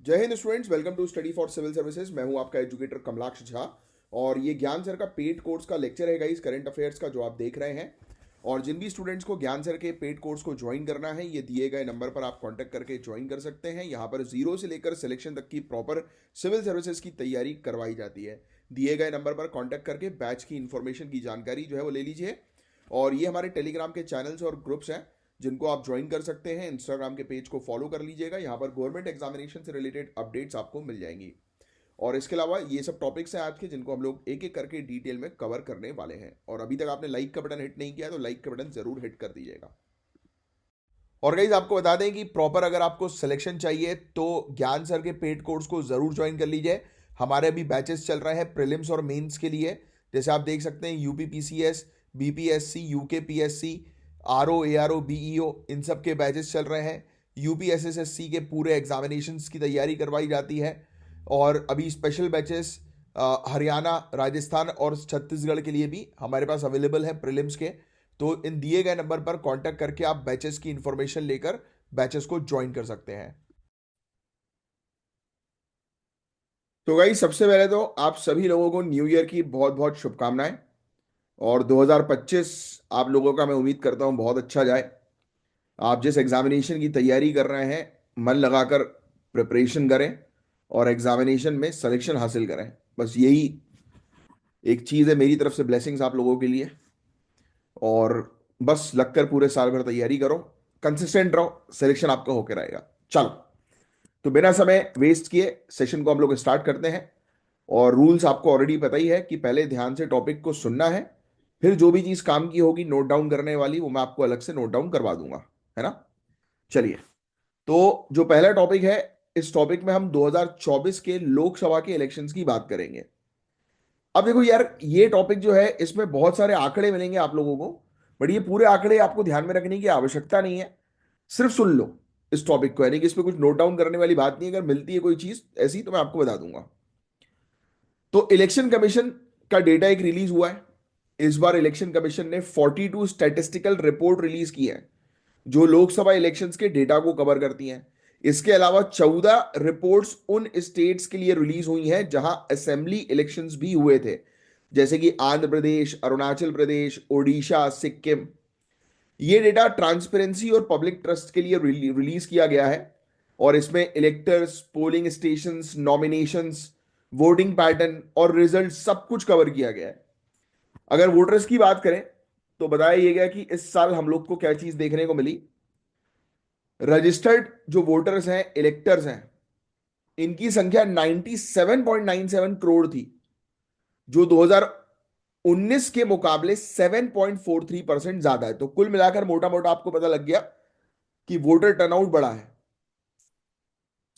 जय हिंद students, welcome to study for civil services. मैं हूं आपका एजुकेटर कमलाक्ष झा और ये ज्ञान सर का पेड कोर्स का लेक्चर है गाइस, करंट अफेयर्स का, जो आप देख रहे हैं। और जिन भी स्टूडेंट्स को ज्ञान सर के पेड कोर्स को ज्वाइन करना है, ये दिए गए नंबर पर आप कांटेक्ट करके ज्वाइन कर सकते हैं। यहाँ पर जीरो से लेकर सिलेक्शन तक की प्रॉपर सिविल सर्विसेज की तैयारी करवाई जाती है। दिए गए नंबर पर कांटेक्ट करके बैच की इंफॉर्मेशन की जानकारी जो है वो ले लीजिए। और ये हमारे टेलीग्राम के चैनल्स और ग्रुप्स हैं जिनको आप ज्वाइन कर सकते हैं। इंस्टाग्राम के पेज को फॉलो कर लीजिएगा, यहाँ पर गवर्नमेंट एग्जामिनेशन से रिलेटेड अपडेट्स आपको मिल जाएंगी। और इसके अलावा ये सब टॉपिक्स हैं आज के, जिनको हम लोग एक एक करके डिटेल में कवर करने वाले हैं। और अभी तक आपने लाइक का बटन हिट नहीं किया तो लाइक का बटन जरूर हिट कर दीजिएगा। और गाइज आपको बता दें कि प्रॉपर अगर आपको सिलेक्शन चाहिए तो ज्ञान सर के पेड कोर्स को जरूर ज्वाइन कर लीजिए। हमारे अभी बैचेस चल रहे हैं प्रीलिम्स और मेंस के लिए। जैसे आप देख सकते हैं UPPCS, BPSC, UKPSC, RO, ARO, BEO, इन सब के बैचेस चल रहे हैं। यूपीएसएसएससी के पूरे एग्जामिनेशंस की तैयारी करवाई जाती है। और अभी स्पेशल बैचेस हरियाणा, राजस्थान और छत्तीसगढ़ के लिए भी हमारे पास अवेलेबल है प्रीलिम्स के। तो इन दिए गए नंबर पर कांटेक्ट करके आप बैचेस की इंफॉर्मेशन लेकर बैचेस को ज्वाइन कर सकते हैं। तो गाइस सबसे पहले तो आप सभी लोगों को न्यू ईयर की बहुत बहुत शुभकामनाएं। और 2025 आप लोगों का मैं उम्मीद करता हूं बहुत अच्छा जाए। आप जिस एग्जामिनेशन की तैयारी कर रहे हैं, मन लगाकर प्रिपरेशन करें और एग्जामिनेशन में सिलेक्शन हासिल करें। बस यही एक चीज़ है मेरी तरफ से, ब्लेसिंग्स आप लोगों के लिए। और बस लगकर पूरे साल भर तैयारी करो, कंसिस्टेंट रहो, सिलेक्शन आपका होकर रहेगा। चलो, तो बिना समय वेस्ट किए सेशन को हम लोग स्टार्ट करते हैं। और रूल्स आपको ऑलरेडी पता ही है कि पहले ध्यान से टॉपिक को सुनना है, फिर जो भी चीज काम की होगी नोट डाउन करने वाली, वो मैं आपको अलग से नोट डाउन करवा दूंगा, है ना। चलिए, तो जो पहला टॉपिक है, इस टॉपिक में हम 2024 के लोकसभा के इलेक्शंस की बात करेंगे। अब देखो यार, ये टॉपिक जो है इसमें बहुत सारे आंकड़े मिलेंगे आप लोगों को, बट ये पूरे आंकड़े आपको ध्यान में रखने की आवश्यकता नहीं है। सिर्फ सुन लो इस टॉपिक को, यानी कि इसमें कुछ नोट डाउन करने वाली बात नहीं है। अगर मिलती है कोई चीज ऐसी तो मैं आपको बता दूंगा। तो इलेक्शन कमीशन का डेटा एक रिलीज हुआ है। इस बार इलेक्शन कमीशन ने 42 स्टैटिस्टिकल रिपोर्ट रिलीज की है, जो लोकसभा इलेक्शंस के डेटा को कवर करती हैं। इसके अलावा 14 रिपोर्ट्स उन स्टेट्स के लिए रिलीज हुई हैं जहां असेंबली इलेक्शंस भी हुए थे, जैसे कि आंध्र प्रदेश, अरुणाचल प्रदेश, ओडिशा, सिक्किम। ये डेटा ट्रांसपेरेंसी और पब्लिक ट्रस्ट के लिए रिलीज किया गया है। और इसमें electors, polling stations, nominations, voting pattern और रिजल्ट सब कुछ कवर किया गया है। अगर वोटर्स की बात करें तो बताया यह गया कि इस साल हम लोग को क्या चीज देखने को मिली। रजिस्टर्ड जो वोटर्स हैं, इलेक्टर्स हैं, इनकी संख्या 97.97 करोड़ थी, जो 2019 के मुकाबले 7.43% ज्यादा है। तो कुल मिलाकर मोटा मोटा आपको पता लग गया कि वोटर टर्नआउट बढ़ा है।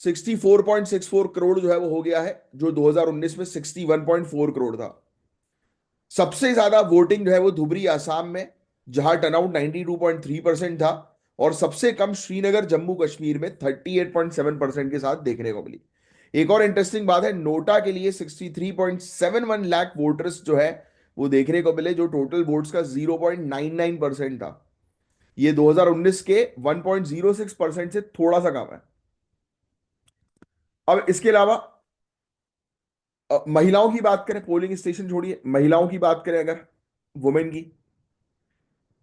64.64 करोड़ जो है वो हो गया है, जो 2019 में 61.4 करोड़ था। सबसे ज्यादा वोटिंग जो है वो धुबरी, आसाम में, जहां टर्नआउट 92.3% था। और सबसे कम श्रीनगर, जम्मू कश्मीर में 38.7% के साथ देखने को मिली। एक और इंटरेस्टिंग बात है, नोटा के लिए 63.71 लाख वोटर्स जो है वो देखने को मिले, जो टोटल वोट्स का 0.99% था। ये 2019 के 1.06% से थोड़ा सा कम है। अब इसके अलावा महिलाओं की बात करें, पोलिंग स्टेशन छोड़िए, महिलाओं की बात करें अगर, वुमेन की,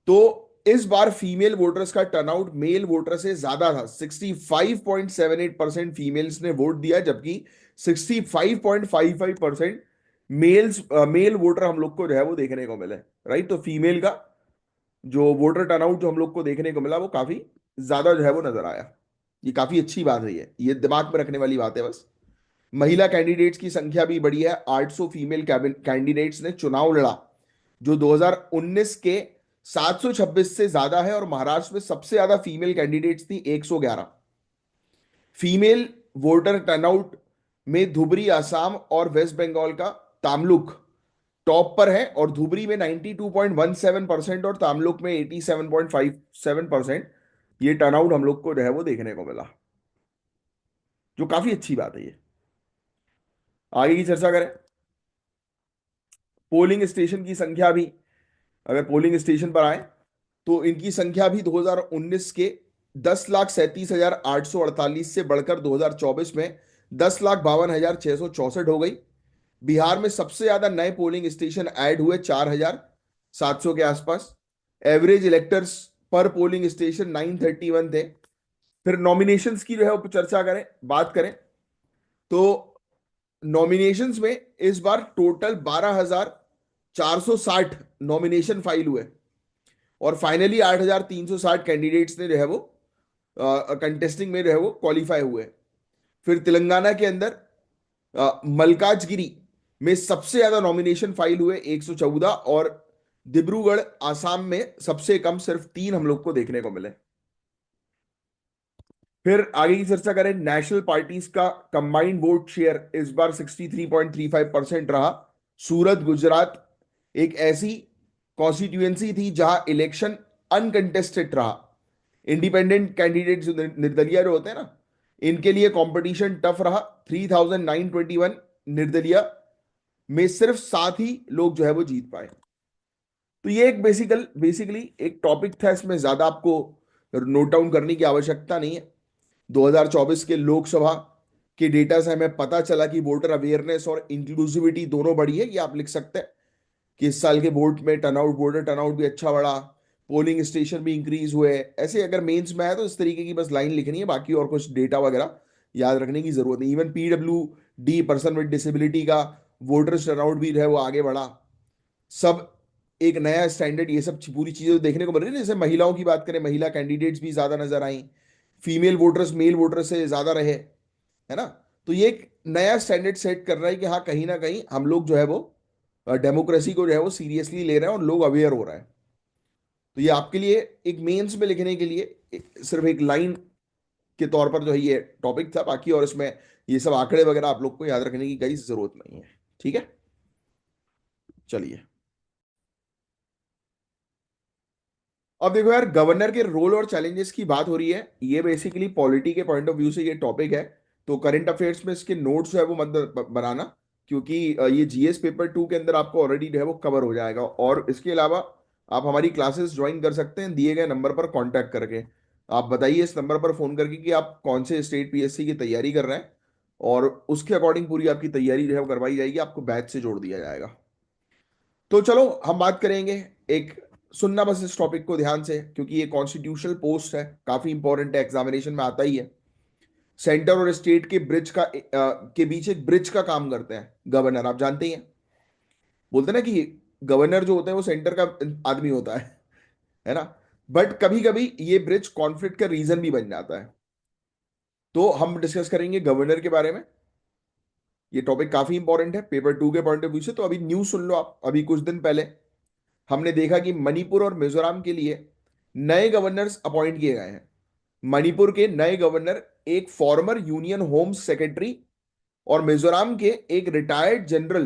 तो इस बार फीमेल वोटर्स का टर्नआउट मेल वोटर से ज्यादा था। 65.78% फीमेल्स ने वोट दिया, जबकि 65.55% मेल वोटर हम लोग को जो है वो देखने को मिले। राइट, तो फीमेल का जो वोटर टर्नआउट जो हम लोग को देखने को मिला वो काफी ज्यादा जो है वो नजर आया। ये काफी अच्छी बात है, ये दिमाग में रखने वाली बात है बस। महिला कैंडिडेट्स की संख्या भी बढ़ी है। 800 फीमेल कैंडिडेट्स ने चुनाव लड़ा, जो 2019 के 726 से ज्यादा है। और महाराष्ट्र में सबसे ज्यादा फीमेल कैंडिडेट्स थी, 111। फीमेल वोटर टर्नआउट में धुबरी, आसाम और वेस्ट बंगाल का तामलुक टॉप पर है। और धुबरी में 92.17% और तामलुक में 87.57% ये टर्नआउट हम लोग को जो है वो देखने को मिला, जो काफी अच्छी बात है। ये आगे की चर्चा करें, पोलिंग स्टेशन की संख्या भी, अगर पोलिंग स्टेशन पर आए तो इनकी संख्या भी 2019 के 10,37,848 से बढ़कर 2024 में 10,52,664 हो गई। बिहार में सबसे ज्यादा नए पोलिंग स्टेशन ऐड हुए, 4,700 के आसपास। एवरेज इलेक्टर्स पर पोलिंग स्टेशन 931 थे। फिर नॉमिनेशंस की जो है वो चर्चा करें, बात करें तो नॉमिनेशंस में इस बार टोटल 12,460 नॉमिनेशन फाइल हुए, और फाइनली 8,360 कैंडिडेट्स ने जो है वो कंटेस्टिंग में जो है वो क्वालिफाई हुए। फिर तेलंगाना के अंदर मलकाजगिरी में सबसे ज्यादा नॉमिनेशन फाइल हुए, 114, और डिब्रूगढ़ आसाम में सबसे कम, सिर्फ 3 हम लोग को देखने को मिले। फिर आगे की चर्चा करें, नेशनल पार्टीज का कंबाइंड वोट शेयर इस बार 63.35% रहा। सूरत गुजरात एक ऐसी कॉन्स्टिट्यूएंसी थी जहां इलेक्शन अनकंटेस्टेड रहा। इंडिपेंडेंट कैंडिडेट जो निर्दलीय जो होते हैं ना, इनके लिए कंपटीशन टफ रहा। 3,921 निर्दलीय में सिर्फ 7 ही लोग जो है वो जीत पाए। तो ये एक बेसिकली एक टॉपिक था, इसमें ज्यादा आपको नोट डाउन करने की आवश्यकता नहीं है। 2024 के लोकसभा के डेटा से हमें पता चला कि वोटर अवेयरनेस और इंक्लूसिविटी दोनों बढ़ी है, ये आप लिख सकते हैं कि इस साल के वोट में टर्नआउट, वोटर टर्नआउट भी अच्छा बढ़ा, पोलिंग स्टेशन भी इंक्रीज हुए। ऐसे अगर मेंस में आए तो इस तरीके की बस लाइन लिखनी है, बाकी और कुछ डेटा वगैरह याद रखने की जरूरत नहीं। Even PWD, person with disability का वोटर्स टर्नआउट भी है वो आगे बढ़ा। सब एक नया स्टैंडर्ड, ये सब पूरी चीजें तो देखने को मिल रही है। जैसे महिलाओं की बात करें, महिला कैंडिडेट्स भी ज्यादा नजर आई, फीमेल वोटर्स मेल वोटर्स से ज्यादा रहे, है ना। तो ये एक नया स्टैंडर्ड सेट कर रहा है कि हाँ, कहीं ना कहीं हम लोग जो है वो डेमोक्रेसी को जो है वो सीरियसली ले रहे हैं और लोग अवेयर हो रहे हैं। तो ये आपके लिए एक मेंस में लिखने के लिए सिर्फ एक लाइन के तौर पर जो है ये टॉपिक था। बाकी और इसमें ये सब आंकड़े वगैरह आप लोग को याद रखने की कहीं जरूरत नहीं है। ठीक है, चलिए। अब देखो यार, गवर्नर के रोल और चैलेंजेस की बात हो रही है, ये बेसिकली पॉलिटी के पॉइंट ऑफ व्यू से ये टॉपिक है। तो करंट अफेयर्स में इसके नोट्स जो है वो मत बनाना, क्योंकि ये GS पेपर 2 के अंदर आपको ऑलरेडी जो है वो कवर हो जाएगा। और इसके अलावा आप हमारी क्लासेस ज्वाइन कर सकते हैं दिए गए नंबर पर कांटेक्ट करके। आप बताइए इस नंबर पर फोन करके कि आप कौन से स्टेट PSC की तैयारी कर रहे हैं, और उसके अकॉर्डिंग पूरी आपकी तैयारी जो है वो करवाई जाएगी, आपको बैच से जोड़ दिया जाएगा। तो चलो हम बात करेंगे एक, सुनना बस इस टॉपिक को ध्यान से, क्योंकि ये कॉन्स्टिट्यूशनल पोस्ट है, काफी इंपॉर्टेंट है, एग्जामिनेशन में आता ही है। सेंटर और स्टेट के ब्रिज का के बीच एक ब्रिज का काम करते हैं गवर्नर, आप जानते ही हैं। बोलते हैं ना कि गवर्नर जो होते हैं वो सेंटर का आदमी होता है ना। बट कभी कभी ये ब्रिज कॉन्फ्लिक्ट का रीजन भी बन जाता है। तो हम डिस्कस करेंगे गवर्नर के बारे में। ये टॉपिक काफी इंपॉर्टेंट है पेपर 2 के पॉइंट ऑफ व्यू से। तो अभी न्यूज सुन लो आप, अभी कुछ दिन पहले हमने देखा कि मणिपुर और मिजोरम के लिए नए गवर्नर्स अपॉइंट किए गए हैं। मणिपुर के नए गवर्नर एक फॉर्मर यूनियन होम सेक्रेटरी, और मिजोरम के एक रिटायर्ड जनरल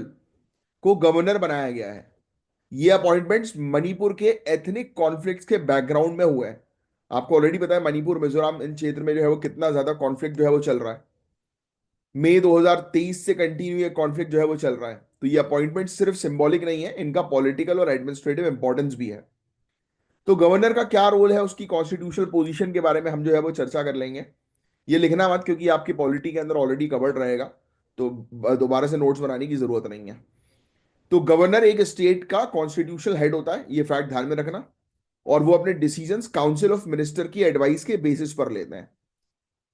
को गवर्नर बनाया गया है। ये अपॉइंटमेंट्स मणिपुर के एथनिक कॉन्फ्लिक्ट्स के बैकग्राउंड में हुए हैं। आपको ऑलरेडी पता है मणिपुर मिजोरम इन क्षेत्र में जो है वो कितना ज्यादा कॉन्फ्लिक्ट जो है वो चल रहा है। मई 2023 से कंटिन्यू ये कॉन्फ्लिक्ट जो है वो चल रहा है। तो ये अपॉइंटमेंट सिर्फ सिंबॉलिक नहीं है, इनका पॉलिटिकल और एडमिनिस्ट्रेटिव इंपॉर्टेंस भी है। तो गवर्नर का क्या रोल है, उसकी कॉन्स्टिट्यूशनल पोजीशन के बारे में हम जो है वो चर्चा कर लेंगे। ये लिखना मत, क्योंकि आपकी पॉलिटी के अंदर ऑलरेडी कवर्ड रहेगा, तो दोबारा से नोट्स बनाने की जरूरत नहीं है। तो गवर्नर एक स्टेट का कॉन्स्टिट्यूशनल हेड होता है, ये फैक्ट ध्यान में रखना। और वो अपने डिसीजंस काउंसिल ऑफ मिनिस्टर की एडवाइस के बेसिस पर लेते हैं।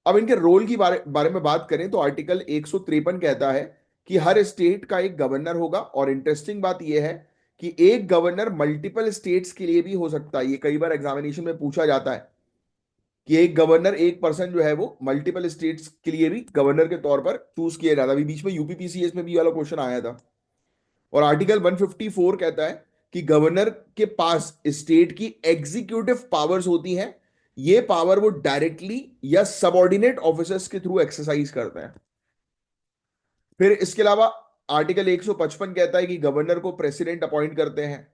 अब इनके रोल की बारे में बात करें तो आर्टिकल 153 कहता है कि हर स्टेट का एक गवर्नर होगा। और इंटरेस्टिंग बात यह है कि एक गवर्नर मल्टीपल स्टेट्स के लिए भी हो सकता है। ये कई बार एग्जामिनेशन में पूछा जाता है कि एक गवर्नर, एक पर्सन जो है वो मल्टीपल स्टेट्स के लिए भी गवर्नर के तौर पर चूज किया जाता है। अभी बीच में UPPCS में भी वाला क्वेश्चन आया था। और आर्टिकल 154 कहता है कि गवर्नर के पास स्टेट की एग्जीक्यूटिव पावर्स होती हैं। ये पावर वो डायरेक्टली या सबऑर्डिनेट ऑफिसर्स के थ्रू एक्सरसाइज करते हैं। फिर इसके अलावा आर्टिकल 155 कहता है कि गवर्नर को प्रेसिडेंट अपॉइंट करते हैं।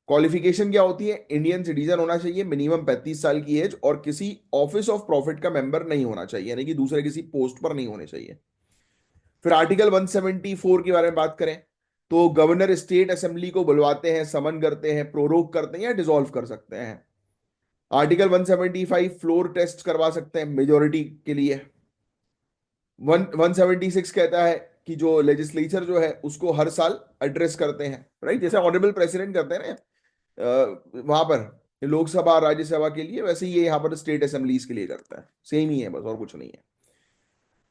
क्वालिफिकेशन क्या होती है, इंडियन सिटीजन होना चाहिए, मिनिमम 35 साल की एज, और किसी ऑफिस ऑफ प्रॉफिट का मेंबर नहीं होना चाहिए, यानी कि दूसरे किसी पोस्ट पर नहीं होने चाहिए। फिर आर्टिकल 174 के बारे में बात करें तो गवर्नर स्टेट असेंबली को बुलवाते हैं, समन करते हैं, प्रोरोग करते हैं या डिसॉल्व कर सकते हैं। आर्टिकल 175 फ्लोर टेस्ट करवा सकते हैं मेजोरिटी के लिए। 176 कहता है कि जो लेजिस्लेचर जो है उसको हर साल एड्रेस करते हैं, राइट, जैसे ऑनरेबल प्रेसिडेंट करते हैं ना वहां पर लोकसभा राज्यसभा के लिए, वैसे ही ये यहाँ पर स्टेट असेंबलीज के लिए करता है, सेम ही है बस, और कुछ नहीं है।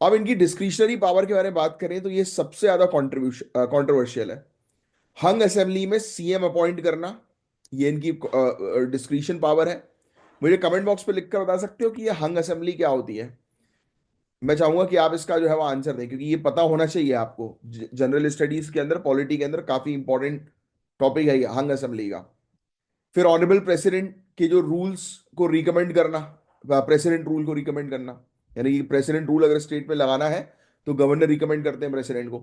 अब इनकी डिस्क्रिशनरी पावर के बारे में बात करें तो ये सबसे ज्यादा कॉन्ट्रीब्यूशन कंट्रोवर्शियल है। हंग असेंबली में सीएम अपॉइंट करना, ये इनकी डिस्क्रिशन पावर है। मुझे कमेंट बॉक्स पे लिखकर बता सकते हो कि ये हंग असेंबली क्या होती है। मैं चाहूंगा कि आप इसका जो है वो आंसर दें, क्योंकि ये पता होना चाहिए आपको। जनरल स्टडीज के अंदर, पॉलिटी के अंदर काफी इंपॉर्टेंट टॉपिक है ये हंग असेंबली का। फिर ऑनरेबल प्रेसिडेंट के जो रूल्स को रिकमेंड करना, प्रेसिडेंट रूल को रिकमेंड करना, यानी कि प्रेसिडेंट रूल अगर स्टेट में लगाना है तो गवर्नर रिकमेंड करते हैं प्रेसिडेंट को।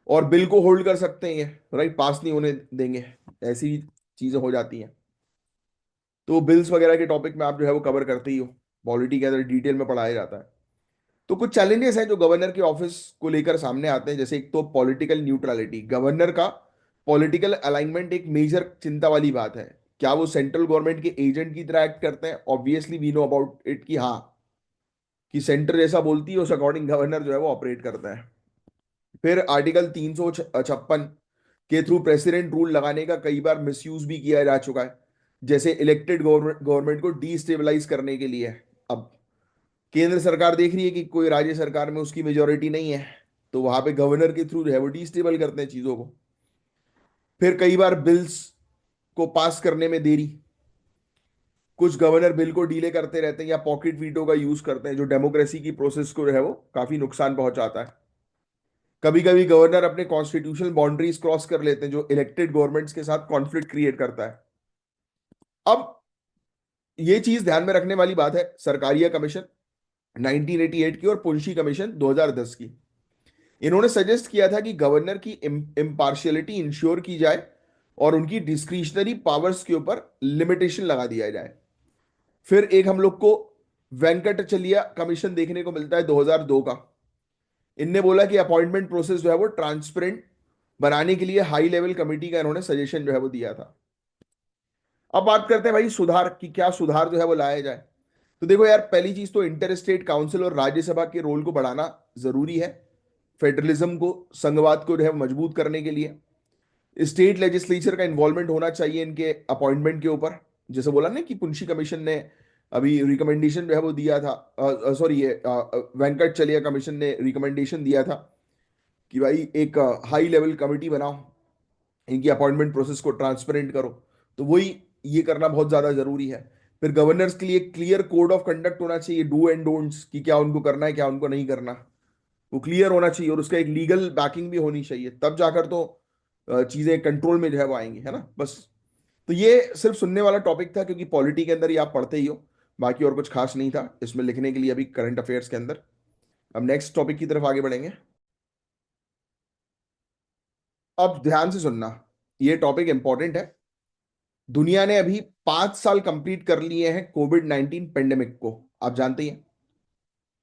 और बिल को होल्ड कर सकते हैं ये, राइट, पास नहीं होने देंगे, ऐसी चीजें हो जाती हैं। तो बिल्स वगैरह के टॉपिक में आप जो है वो कवर करते ही हो, पॉलिटी के अंदर डिटेल में पढ़ाया जाता है। तो कुछ चैलेंजेस हैं जो गवर्नर के ऑफिस को लेकर सामने आते हैं, जैसे एक तो पॉलिटिकल न्यूट्रलिटी, गवर्नर का पॉलिटिकल अलाइनमेंट एक मेजर चिंता वाली बात है। क्या वो सेंट्रल गवर्नमेंट के एजेंट की तरह एक्ट करते हैं? Obviously we know about it कि हाँ, कि सेंटर जैसा बोलती है उस अकॉर्डिंग गवर्नर जो है वो ऑपरेट करता है। फिर आर्टिकल 356 के थ्रू प्रेसिडेंट रूल लगाने का कई बार मिसयूज भी किया जा चुका है, जैसे इलेक्टेड गवर्नमेंट को डिस्टेबलाइज करने के लिए। अब केंद्र सरकार देख रही है कि कोई राज्य सरकार में उसकी मेजोरिटी नहीं है, तो वहां पे गवर्नर के थ्रू जो है वो डिस्टेबल करते हैं चीजों को। फिर कई बार बिल्स को पास करने में देरी, कुछ गवर्नर बिल को डीले करते रहते हैं या पॉकेट वीटो का यूज करते हैं, जो डेमोक्रेसी की प्रोसेस को जो है वो काफी नुकसान पहुंचाता है। कभी कभी गवर्नर अपने कॉन्स्टिट्यूशनल बाउंड्रीज क्रॉस कर लेते हैं, जो इलेक्टेड गवर्नमेंट्स के साथ कॉन्फ्लिक्ट क्रिएट करता है। अब ये चीज ध्यान में रखने वाली बात है, सरकारिया कमीशन 1988 की और पुंशी कमीशन 2010 की, इन्होंने सजेस्ट किया था कि गवर्नर की इम्पार्शियलिटी इंश्योर की जाए और उनकी डिस्क्रिशनरी पावर्स के ऊपर लिमिटेशन लगा दिया जाए। फिर एक हम लोग को वेंकटचलिया कमीशन देखने को मिलता है 2002 का। इनने बोला कि अपॉइंटमेंट प्रोसेस जो है वो ट्रांसपेरेंट बनाने के लिए हाई लेवल कमेटी का इन्होंने सजेशन जो है वो दिया था। अब बात करते हैं भाई सुधार की, क्या सुधार जो है वो लाया जाए। तो देखो यार, पहली चीज तो इंटर स्टेट काउंसिल और राज्यसभा के रोल को बढ़ाना जरूरी है, फेडरलिज्म को, संघवाद को जो है मजबूत करने के लिए। स्टेट लेजिस्लेचर का इन्वॉल्वमेंट होना चाहिए इनके अपॉइंटमेंट के ऊपर। जैसे बोला ना कि पुंशी कमीशन ने अभी रिकमेंडेशन जो है वो दिया था, सॉरी ये वेंकट चलिया कमीशन ने रिकमेंडेशन दिया था कि भाई एक हाई लेवल कमेटी बनाओ, इनकी अपॉइंटमेंट प्रोसेस को ट्रांसपेरेंट करो। तो वही ये करना बहुत ज्यादा जरूरी है। फिर गवर्नर्स के लिए क्लियर कोड ऑफ कंडक्ट होना चाहिए, डू एंड डोंट्स, कि क्या उनको करना है क्या उनको नहीं करना, वो क्लियर होना चाहिए, और उसका एक लीगल बैकिंग भी होनी चाहिए, तब जाकर तो चीजें कंट्रोल में जो है वो आएंगी, है ना, बस। तो ये सिर्फ सुनने वाला टॉपिक था, क्योंकि पॉलिटी के अंदर ही आप पढ़ते ही हो, बाकी और कुछ खास नहीं था इसमें लिखने के लिए अभी करंट अफेयर्स के अंदर। अब नेक्स्ट टॉपिक की तरफ आगे बढ़ेंगे। अब ध्यान से सुनना, ये टॉपिक इंपॉर्टेंट है। दुनिया ने अभी 5 साल कंप्लीट कर लिए हैं कोविड-19 पेंडेमिक को, आप जानते ही हैं।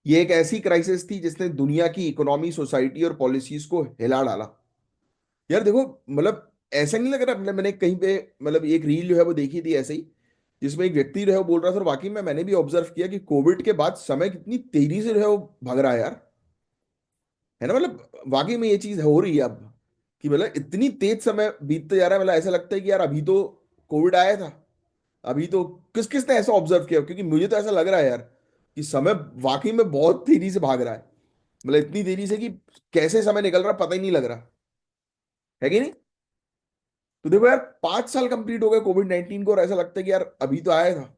ये एक ऐसी क्राइसिस थी जिसने दुनिया की इकोनॉमी, सोसाइटी और पॉलिसीज को हिला डाला। यार देखो, मतलब ऐसा नहीं लग रहा, मैंने कहीं पे मतलब एक रील जो है वो देखी थी ऐसे ही, जिसमें एक व्यक्ति जो है वो बोल रहा था, और वाकई में मैंने भी ऑब्जर्व किया कि कोविड के बाद समय कितनी तेजी से जो है वो भाग रहा है यार, है ना, मतलब वाकई में ये चीज हो रही है अब, कि मतलब इतनी तेज समय बीतते जा रहा है, मतलब ऐसा लगता है कि यार अभी तो कोविड आया था, अभी तो किस किस ने ऐसा ऑब्जर्व किया, क्योंकि मुझे तो ऐसा लग रहा है यार कि समय वाकई में बहुत तेजी से भाग रहा है, मतलब इतनी तेजी से कि कैसे समय निकल रहा पता ही नहीं लग रहा है कि नहीं। तो देखो यार, 5 साल कंप्लीट हो गए कोविड-19 को, और ऐसा लगता है कि यार अभी तो आया था।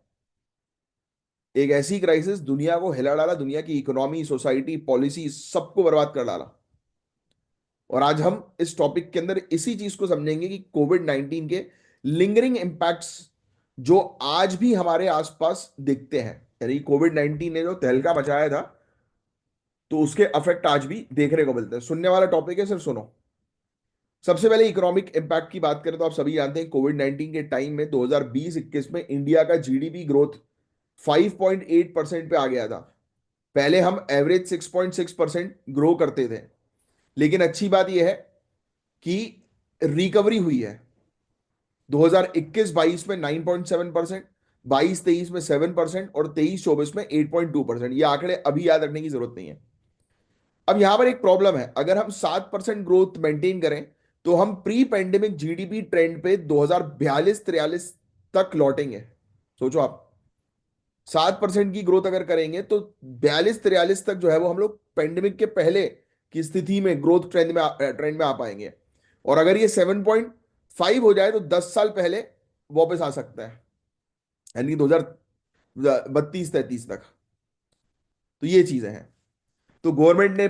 एक ऐसी क्राइसिस दुनिया को हिला डाला, दुनिया की इकोनॉमी, सोसाइटी, पॉलिसी सबको बर्बाद कर डाला। और आज हम इस टॉपिक के अंदर इसी चीज को समझेंगे कि कोविड-19 के लिंगरिंग इंपैक्ट्स जो आज भी हमारे आसपास दिखते हैं, यानी कोविड-19 ने जो तहलका मचाया था, तो उसके अफेक्ट आज भी देखने को मिलते हैं। सुनने वाला टॉपिक है, सिर्फ सुनो। सबसे पहले इकोनॉमिक इंपैक्ट की बात करें तो आप सभी जानते हैं कोविड-19 के टाइम में 2020-21 में इंडिया का जीडीपी ग्रोथ 5.8% पे आ गया था। पहले हम एवरेज 6.6% ग्रो करते थे, लेकिन अच्छी बात यह है कि रिकवरी हुई है। 2021-22 में 9.7%, 22 23 में 7% और 23 24 में 8.2%। ये आंकड़े अभी याद रखने की जरूरत नहीं है। अब यहां पर एक प्रॉब्लम है, अगर हम 7% ग्रोथ मेंटेन करें तो हम प्री पेंडेमिक जीडीपी ट्रेंड पे 2042-43 तक लौटेंगे। सोचो आप, 7% की ग्रोथ अगर करेंगे तो 42-43 तक जो है वो हम लोग पेंडेमिक के पहले की स्थिति में ग्रोथ ट्रेंड में आ पाएंगे। और अगर ये 7.5 हो जाए तो 10 साल पहले वापस आ सकता है, यानी 2032-33 तक। तो ये चीजें हैं। तो गवर्नमेंट ने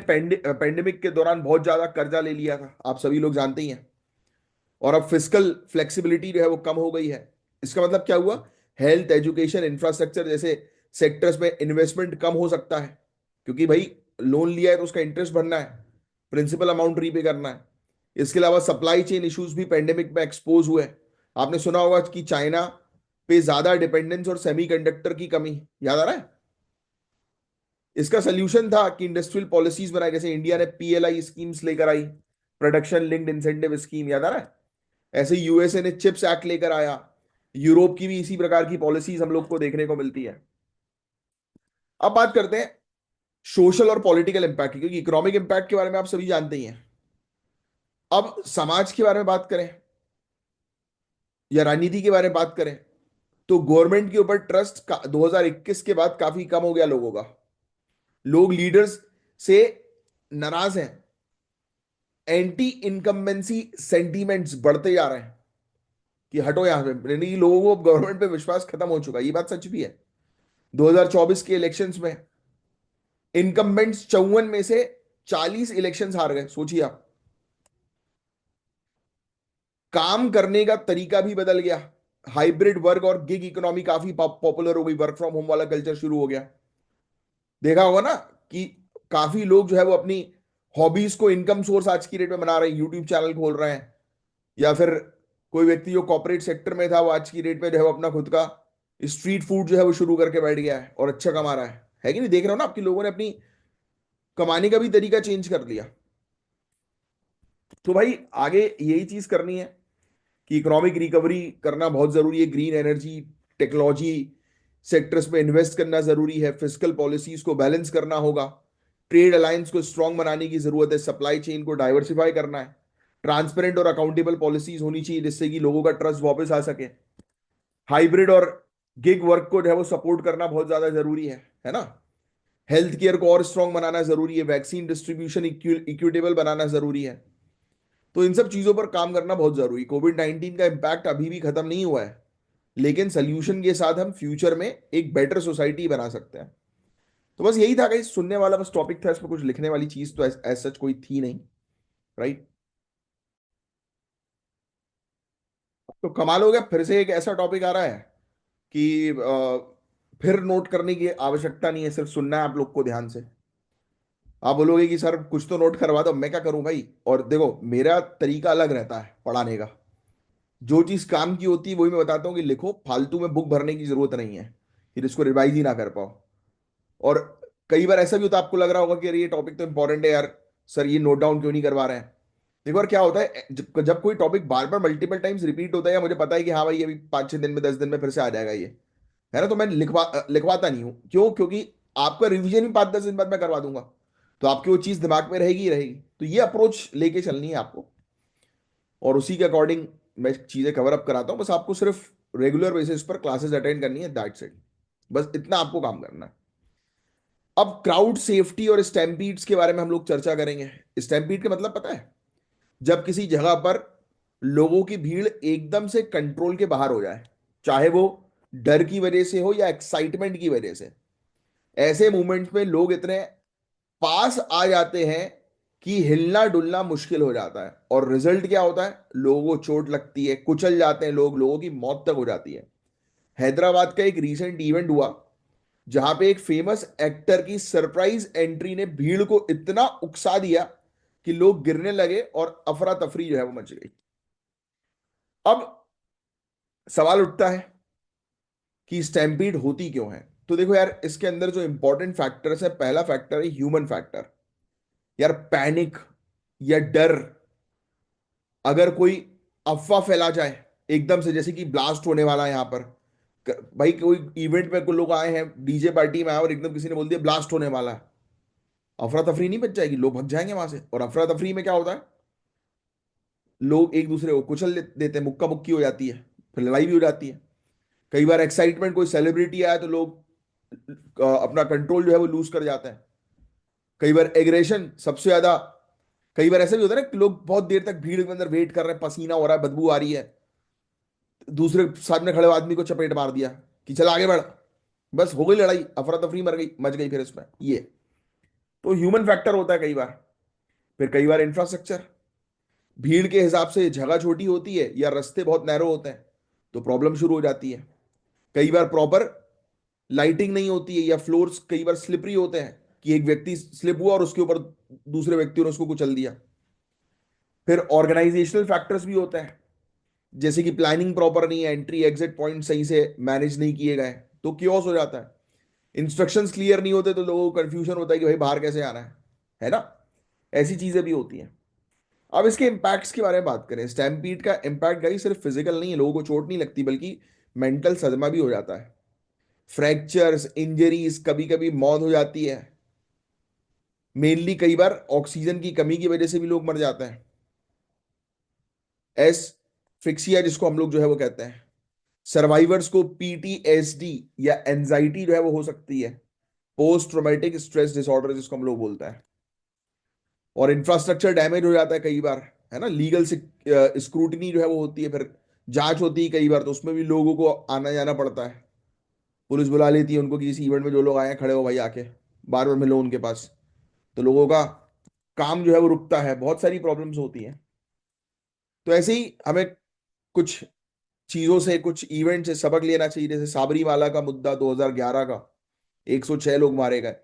पेंडेमिक के दौरान बहुत ज्यादा कर्जा ले लिया था, आप सभी लोग जानते ही हैं। और अब फिजिकल फ्लेक्सिबिलिटी जो है वो कम हो गई है। इसका मतलब क्या हुआ? हेल्थ, एजुकेशन, इंफ्रास्ट्रक्चर जैसे सेक्टर्स में इन्वेस्टमेंट कम हो सकता है, क्योंकि भाई लोन लिया है तो उसका इंटरेस्ट भरना है, प्रिंसिपल अमाउंट रीपे करना है। इसके अलावा सप्लाई चेन इश्यूज भी पेंडेमिक में एक्सपोज हुए। आपने सुना होगा कि चाइना पे ज्यादा डिपेंडेंस और सेमीकंडक्टर की कमी, याद आ रहा है? इसका सोल्यूशन था कि इंडस्ट्रियल पॉलिसीज बनाई, जैसे इंडिया ने पीएलआई स्कीम्स लेकर आई, प्रोडक्शन लिंक्ड इंसेंटिव स्कीम, याद आ रहा है? ऐसे यूएसए ने चिप्स एक्ट लेकर आया। यूरोप की भी इसी प्रकार की पॉलिसीज हम लोग को देखने को मिलती है। अब बात करते हैं सोशल और पॉलिटिकल इम्पैक्ट की, क्योंकि इकोनॉमिक इम्पैक्ट के बारे में आप सभी जानते ही हैं। अब समाज के बारे में बात करें या राजनीति के बारे में बात करें, तो गवर्नमेंट के ऊपर ट्रस्ट 2021 के बाद काफी कम हो गया लोगों का। लोग लीडर्स से नाराज हैं। एंटी इनकम्बेंसी सेंटीमेंट्स बढ़ते जा रहे हैं कि हटो यहां से, यानी कि लोगों को गवर्नमेंट पे विश्वास खत्म हो चुका है। ये बात सच भी है। 2024 के इलेक्शंस में इनकम्बेंट्स 54 में से 40 इलेक्शंस हार गए, सोचिए आप। काम करने का तरीका भी बदल गया। हाइब्रिड वर्क और गिग इकोनॉमी काफी पॉपुलर हो गई, वर्क फ्रॉम होम वाला कल्चर शुरू हो गया। देखा होगा ना कि काफी लोग जो है वो अपनी हॉबीज को इनकम सोर्स आज की डेट में बना रहे हैं, यूट्यूब चैनल खोल रहे हैं। या फिर कोई व्यक्ति जो कॉर्पोरेट सेक्टर में था वो आज की डेट में जो है वो अपना खुद का स्ट्रीट फूड जो है वो शुरू करके बैठ गया है और अच्छा कमा रहा है कि नहीं? देख रहे हो ना आपके लोगों ने अपनी कमाने का भी तरीका चेंज कर लिया। तो भाई आगे यही चीज करनी है कि इकोनॉमिक रिकवरी करना बहुत जरूरी है। ग्रीन एनर्जी, टेक्नोलॉजी सेक्टर्स में इन्वेस्ट करना जरूरी है। फिजिकल पॉलिसीज को बैलेंस करना होगा। ट्रेड अलायंस को स्ट्रांग बनाने की जरूरत है। सप्लाई चेन को डाइवर्सिफाई करना है। ट्रांसपेरेंट और अकाउंटेबल पॉलिसीज होनी चाहिए जिससे कि लोगों का ट्रस्ट वापस आ सके। हाइब्रिड और गिग वर्क को जो है वो सपोर्ट करना बहुत ज्यादा जरूरी है ना? हेल्थ केयर को और स्ट्रांग बनाना जरूरी है। वैक्सीन डिस्ट्रीब्यूशन इक्विटेबल बनाना जरूरी है। तो इन सब चीजों पर काम करना बहुत जरूरी। कोविड-19 का इम्पैक्ट अभी भी खत्म नहीं हुआ है, लेकिन सोल्यूशन के साथ हम फ्यूचर में एक बेटर सोसाइटी बना सकते हैं। तो बस यही था गाइस, सुनने वाला बस टॉपिक था, इसमें कुछ लिखने वाली चीज तो एज सच कोई थी नहीं। राइट? तो कमाल हो गया, फिर से एक ऐसा टॉपिक आ रहा है कि फिर नोट करने की आवश्यकता नहीं है, सिर्फ सुनना है आप लोग को ध्यान से। आप बोलोगे कि सर कुछ तो नोट करवा दो, मैं क्या करूं भाई? और देखो मेरा तरीका अलग रहता है पढ़ाने का। जो चीज काम की होती है वही मैं बताता हूँ कि लिखो, फालतू में बुक भरने की जरूरत नहीं है, फिर इसको रिवाइज ही ना कर पाओ। और कई बार ऐसा भी होता है, आपको लग रहा होगा कि अरे ये टॉपिक तो इंपॉर्टेंट है यार, सर ये नोट डाउन क्यों नहीं करवा रहे हैं? एक बार क्या होता है, जब कोई टॉपिक बार बार मल्टीपल टाइम्स रिपीट होता है, या मुझे पता है कि हाँ भाई अभी 5-6 दिन में 10 दिन में फिर से आ जाएगा ये, है ना, तो मैं लिखवाता नहीं हूँ। क्यों? क्योंकि आपका रिवीजन भी 5-10 दिन बाद मैं करवा दूंगा, तो आपकी वो चीज दिमाग में रहेगी ही रहेगी। तो ये अप्रोच लेके चलनी है आपको, और उसी के अकॉर्डिंग मैं चीजें कवर अप कराता हूँ। बस आपको सिर्फ रेगुलर बेसिस पर क्लासेस अटेंड करनी है, दैट्स इट। बस इतना आपको काम करना है। अब क्राउड सेफ्टी और स्टैम्पीड्स के बारे में हम लोग चर्चा करेंगे। स्टैम्पीड का मतलब पता है? जब किसी जगह पर लोगों की भीड़ एकदम से कंट्रोल के बाहर हो जाए, चाहे वो डर की वजह से हो या एक्साइटमेंट की वजह से। ऐसे मोमेंट्स में लोग इतने पास आ जाते हैं कि हिलना डुलना मुश्किल हो जाता है, और रिजल्ट क्या होता है? लोगों को चोट लगती है, कुचल जाते हैं लोग, लोगों की मौत तक हो जाती है। हैदराबाद का एक रीसेंट इवेंट हुआ जहां पे एक फेमस एक्टर की सरप्राइज एंट्री ने भीड़ को इतना उकसा दिया कि लोग गिरने लगे और अफरा तफरी जो है वो मच गई। अब सवाल उठता है कि स्टैम्पीड होती क्यों है? तो देखो यार, इसके अंदर जो इंपॉर्टेंट फैक्टर्स है, पहला फैक्टर है ह्यूमन फैक्टर। यार पैनिक या डर, अगर कोई अफवाह फैला जाए एकदम से, जैसे कि ब्लास्ट होने वाला है यहां पर, भाई कोई इवेंट में कुछ लोग आए हैं, डीजे पार्टी में आए और एकदम किसी ने बोल दिया ब्लास्ट होने वाला है, अफरा तफरी नहीं बच जाएगी? लोग भाग जाएंगे वहां से। और अफरा तफरी में क्या होता है, लोग एक दूसरे को कुचल देते हैं, मुक्का मुक्की हो जाती है, फिर लड़ाई भी हो जाती है। कई बार एक्साइटमेंट, कोई सेलिब्रिटी आया तो लोग अपना कंट्रोल जो है वो लूज कर जाते हैं। कई बार एग्रेशन सबसे ज्यादा, कई बार ऐसा भी होता है ना कि लोग बहुत देर तक भीड़ के अंदर वेट कर रहे हैं, पसीना हो रहा है, बदबू आ रही है, दूसरे सामने खड़े आदमी को चपेट मार दिया कि चल आगे बढ़, बस हो गई लड़ाई, अफरा तफरी मर गई, मच गई फिर इसमें ये। तो ह्यूमन फैक्टर होता है कई बार। फिर कई बार इंफ्रास्ट्रक्चर, भीड़ के हिसाब से जगह छोटी होती है या रास्ते बहुत नैरो होते हैं, तो प्रॉब्लम शुरू हो जाती है। कई बार प्रॉपर लाइटिंग नहीं होती है, या फ्लोर्स कई बार स्लिपरी होते हैं कि एक व्यक्ति स्लिप हुआ और उसके ऊपर दूसरे व्यक्ति ने उसको कुचल दिया। फिर ऑर्गेनाइजेशनल फैक्टर्स भी होते हैं, जैसे कि प्लानिंग प्रॉपर नहीं है, एंट्री एग्जिट पॉइंट सही से मैनेज नहीं किए गए, तो क्योस हो जाता है। इंस्ट्रक्शंस क्लियर नहीं होते तो लोगों को कंफ्यूजन होता है कि भाई बाहर कैसे आना है ना। ऐसी चीजें भी होती हैं। अब इसके इम्पैक्ट्स के बारे में बात करें, स्टैम्पीड का इम्पैक्ट गाइस सिर्फ फिजिकल नहीं है, लोगों को चोट नहीं लगती, बल्कि मेंटल सदमा भी हो जाता है। फ्रैक्चर्स, इंजरीज, कभी कभी मौत हो जाती है। मेनली कई बार ऑक्सीजन की कमी की वजह से भी लोग मर जाते हैं। एस फिक्सिया जिसको हम लोग जो है वो कहते हैं। सर्वाइवर्स को पीटीएसडी या एंजाइटी जो है वो हो सकती है, पोस्ट ट्रोमेटिक स्ट्रेस डिसऑर्डर जिसको हम लोग बोलते हैं। और इंफ्रास्ट्रक्चर डैमेज हो जाता है कई बार, है ना। लीगल स्क्रूटनी जो है वो होती है, फिर जांच होती है कई बार, तो उसमें भी लोगों को आना जाना पड़ता है। पुलिस बुला लेती है उनको कि किसी इवेंट में जो लोग आए हैं खड़े हो भाई आके, बार बार मिलो उनके पास। तो लोगों का काम जो है वो रुकता है, बहुत सारी प्रॉब्लम्स होती हैं। तो ऐसे ही हमें कुछ चीजों से, कुछ इवेंट से सबक लेना चाहिए, जैसे साबरीमाला का मुद्दा 2011 का, 106 लोग मारे गए।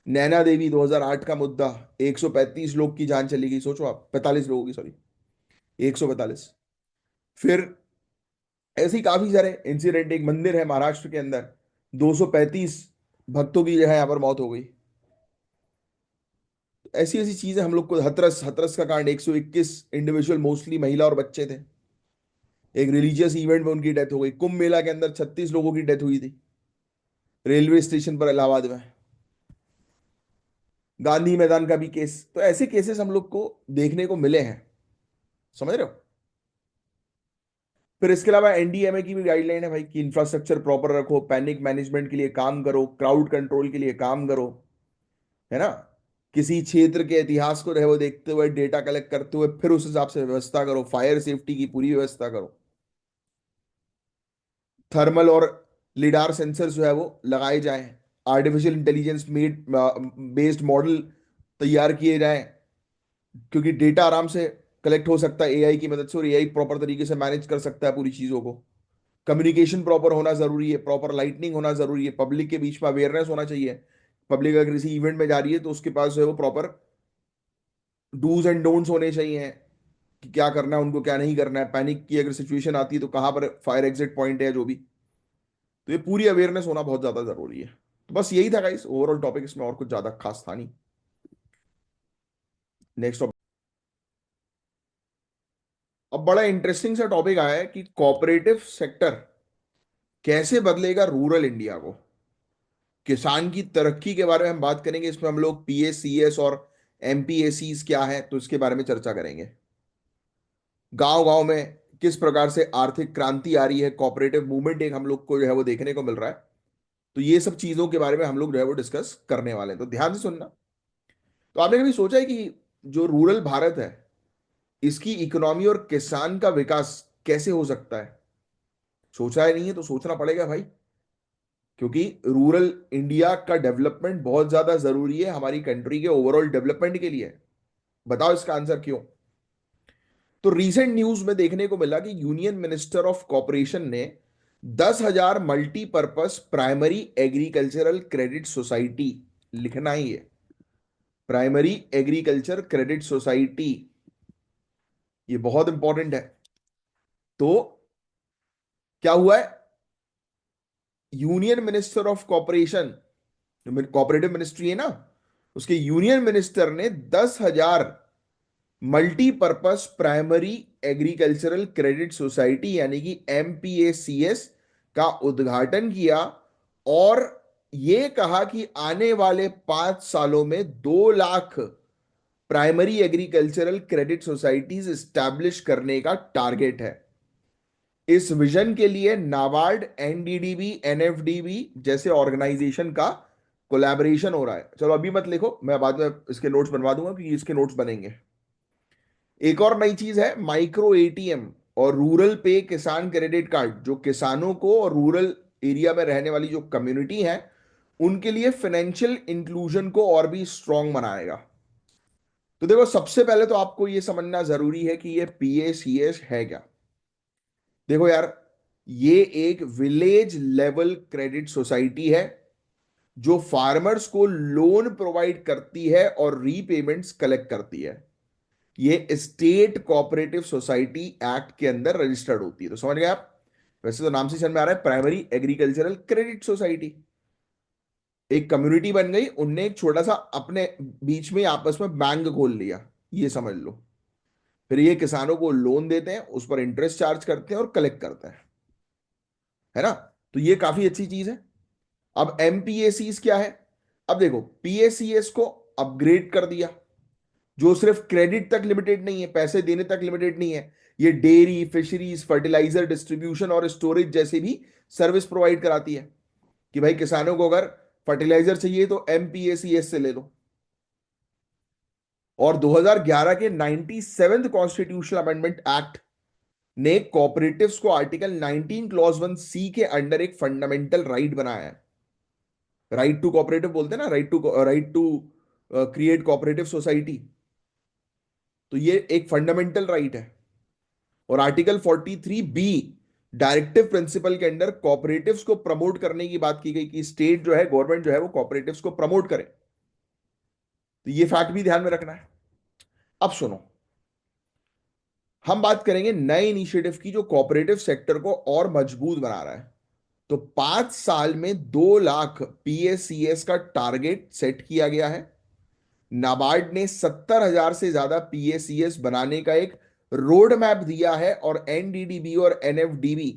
नैना देवी 2008 का मुद्दा, 135 लोग की जान चली गई, सोचो आप, 45 लोगों की, सॉरी, 145। फिर ऐसे ही काफी सारे इंसिडेंट, एक मंदिर है महाराष्ट्र के अंदर, 235 भक्तों की जो है यहाँ पर मौत हो गई। ऐसी ऐसी चीजें हम लोग को, हथरस हथरस का कांड, 121 इंडिविजुअल, मोस्टली महिला और बच्चे थे, एक रिलीजियस इवेंट में उनकी डेथ हो गई। कुंभ मेला के अंदर 36 लोगों की डेथ हुई थी, रेलवे स्टेशन पर इलाहाबाद में। गांधी मैदान का भी केस, तो ऐसे केसेस हम लोग को देखने को मिले हैं, समझ रहे हो। फिर इसके अलावा एनडीएमए की भी गाइडलाइन है भाई कि इंफ्रास्ट्रक्चर प्रॉपर रखो, पैनिक मैनेजमेंट के लिए काम करो, क्राउड कंट्रोल के लिए काम करो, है ना। किसी क्षेत्र के इतिहास को रहे वो देखते हुए, डेटा कलेक्ट करते हुए फिर उस हिसाब से व्यवस्था करो, फायर सेफ्टी की पूरी व्यवस्था करो। थर्मल और लिडार सेंसर जो है वो लगाए जाएं, artificial intelligence made based model तैयार किए जाएं, क्योंकि डेटा आराम से कलेक्ट हो सकता है एआई की मदद से, और एआई प्रॉपर तरीके से मैनेज कर सकता है पूरी चीजों को। कम्युनिकेशन प्रॉपर होना जरूरी है, प्रॉपर लाइटनिंग होना जरूरी है, पब्लिक के बीच में अवेयरनेस होना चाहिए। पब्लिक अगर किसी इवेंट में जा रही है तो उसके पास जो है वो प्रॉपर डूज एंड डोंट्स होने चाहिए कि क्या करना है उनको, क्या नहीं करना है, पैनिक की अगर सिचुएशन आती है तो कहाँ पर फायर एग्जिट पॉइंट है, जो भी। तो ये पूरी अवेयरनेस होना बहुत ज्यादा जरूरी है। तो बस यही था गाइस ओवरऑल टॉपिक, इसमें और कुछ ज्यादा खास था नहीं। नेक्स्ट। अब बड़ा इंटरेस्टिंग सा टॉपिक आया है कि कोऑपरेटिव सेक्टर कैसे बदलेगा रूरल इंडिया को। किसान की तरक्की के बारे में हम बात करेंगे, इसमें हम लोग पीएससीएस और एमपीएसीस क्या है तो इसके बारे में चर्चा करेंगे। गांव गांव में किस प्रकार से आर्थिक क्रांति आ रही है, कोऑपरेटिव मूवमेंट एक हम लोग को जो है वो देखने को मिल रहा है। तो ये सब चीजों के बारे में हम लोग जो है वो डिस्कस करने वाले हैं, तो ध्यान से सुनना। तो आपने कभी सोचा है कि जो रूरल भारत है, इसकी इकोनॉमी और किसान का विकास कैसे हो सकता है? सोचा है नहीं है तो सोचना पड़ेगा भाई, क्योंकि रूरल इंडिया का डेवलपमेंट बहुत ज्यादा जरूरी है हमारी कंट्री के ओवरऑल डेवलपमेंट के लिए। बताओ इसका आंसर क्यों। तो रीसेंट न्यूज में देखने को मिला कि यूनियन मिनिस्टर ऑफ कॉरपोरेशन ने 10,000 multipurpose primary agricultural credit society, लिखना ही है, प्राइमरी एग्रीकल्चर क्रेडिट सोसाइटी, ये बहुत इंपॉर्टेंट है। तो क्या हुआ है, union minister of corporation, cooperative ministry है ना, उसके यूनियन मिनिस्टर ने 10,000 multipurpose primary agricultural credit society यानी कि एमपीएसीएस का उद्घाटन किया और ये कहा कि आने वाले 5 सालों में 2 lakh primary agricultural credit societies establish करने का टारगेट है। इस विजन के लिए नाबार्ड, एनडीडीबी, एनएफडीबी जैसे ऑर्गेनाइजेशन का कोलैबोरेशन हो रहा है। चलो अभी मत लिखो, मैं बाद में इसके नोट्स बनवा दूंगा क्योंकि इसके नोट्स बनेंगे। एक और नई चीज है माइक्रो एटीएम और रूरल पे किसान क्रेडिट कार्ड, जो किसानों को और रूरल एरिया में रहने वाली जो कम्युनिटी है उनके लिए फाइनेंशियल इंक्लूजन को और भी स्ट्रांग बनाएगा। तो देखो, सबसे पहले तो आपको यह समझना जरूरी है कि ये पीएसीएस है क्या। देखो यार, ये एक विलेज लेवल क्रेडिट सोसाइटी है जो फार्मर्स को लोन प्रोवाइड करती है और रीपेमेंट्स कलेक्ट करती है। ये स्टेट कोऑपरेटिव सोसाइटी एक्ट के अंदर रजिस्टर्ड होती है। तो समझ गए आप। वैसे तो नाम से समझ में आ रहा है, प्राइमरी एग्रीकल्चरल क्रेडिट सोसाइटी। एक कम्युनिटी बन गई, उनने एक छोटा सा अपने बीच में आपस में बैंक खोल लिया, ये समझ लो। फिर ये किसानों को लोन देते हैं, उस पर इंटरेस्ट चार्ज करते हैं और कलेक्ट करते हैं, है ना। तो ये काफी अच्छी चीज है। अब एमपीएसीस क्या है। अब देखो, पीएसीएस को अपग्रेड कर दिया, जो सिर्फ क्रेडिट तक लिमिटेड नहीं है, पैसे देने तक लिमिटेड नहीं है। ये डेयरी, फिशरीज, फर्टिलाइजर डिस्ट्रीब्यूशन और स्टोरेज जैसे भी सर्विस प्रोवाइड कराती है कि भाई किसानों को अगर फर्टिलाइजर चाहिए तो एमपीएसीएस से ले लो। और 2011 के 97वें कॉन्स्टिट्यूशनल अमेंडमेंट एक्ट ने कोऑपरेटिव्स को आर्टिकल 19 क्लॉज 1 सी के अंडर एक फंडामेंटल राइट बनाया है। राइट टू कोऑपरेटिव बोलते हैं ना, right to create cooperative society. तो ये एक फंडामेंटल राइट है। और आर्टिकल 43 बी डायरेक्टिव प्रिंसिपल के अंडर कोऑपरेटिव्स को प्रमोट करने की बात की गई कि स्टेट जो है, गवर्नमेंट जो है, वो कोऑपरेटिव्स को प्रमोट करे। तो ये फैक्ट भी ध्यान में रखना है। अब सुनो, हम बात करेंगे नए इनिशिएटिव की जो कोऑपरेटिव सेक्टर को और मजबूत बना रहा है। तो 5 साल में 2 लाख पीएसीएस का टारगेट सेट किया गया है। नाबार्ड ने 70,000 से ज्यादा पीएसीएस बनाने का एक रोड मैप दिया है और एनडीडीबी और एनएफडीबी